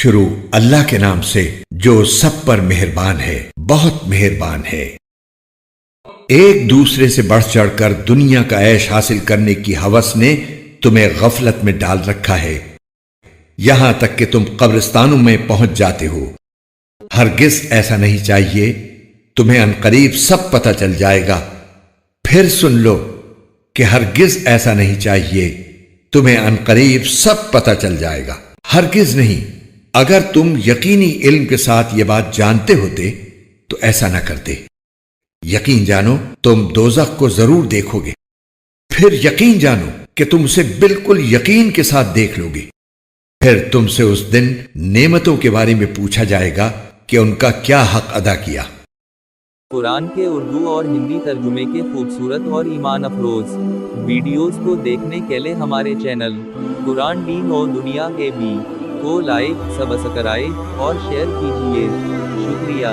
شروع اللہ کے نام سے جو سب پر مہربان ہے، بہت مہربان ہے۔ ایک دوسرے سے بڑھ چڑھ کر دنیا کا عیش حاصل کرنے کی ہوس نے تمہیں غفلت میں ڈال رکھا ہے، یہاں تک کہ تم قبرستانوں میں پہنچ جاتے ہو۔ ہرگز ایسا نہیں چاہیے، تمہیں عنقریب سب پتہ چل جائے گا۔ پھر سن لو کہ ہرگز ایسا نہیں چاہیے، تمہیں عنقریب سب پتہ چل جائے گا۔ ہرگز نہیں، اگر تم یقینی علم کے ساتھ یہ بات جانتے ہوتے تو ایسا نہ کرتے۔ یقین جانو تم دوزخ کو ضرور دیکھو گے، پھر یقین جانو کہ تم اسے بالکل یقین کے ساتھ دیکھ لو گے۔ پھر تم سے اس دن نعمتوں کے بارے میں پوچھا جائے گا کہ ان کا کیا حق ادا کیا۔ قرآن کے اردو اور ہندی ترجمے کے خوبصورت اور ایمان افروز ویڈیوز کو دیکھنے کے لیے ہمارے چینل قرآن دین و دنیا کے بھی کو لائک، سبسکرائب اور شیئر کیجیے۔ شکریہ۔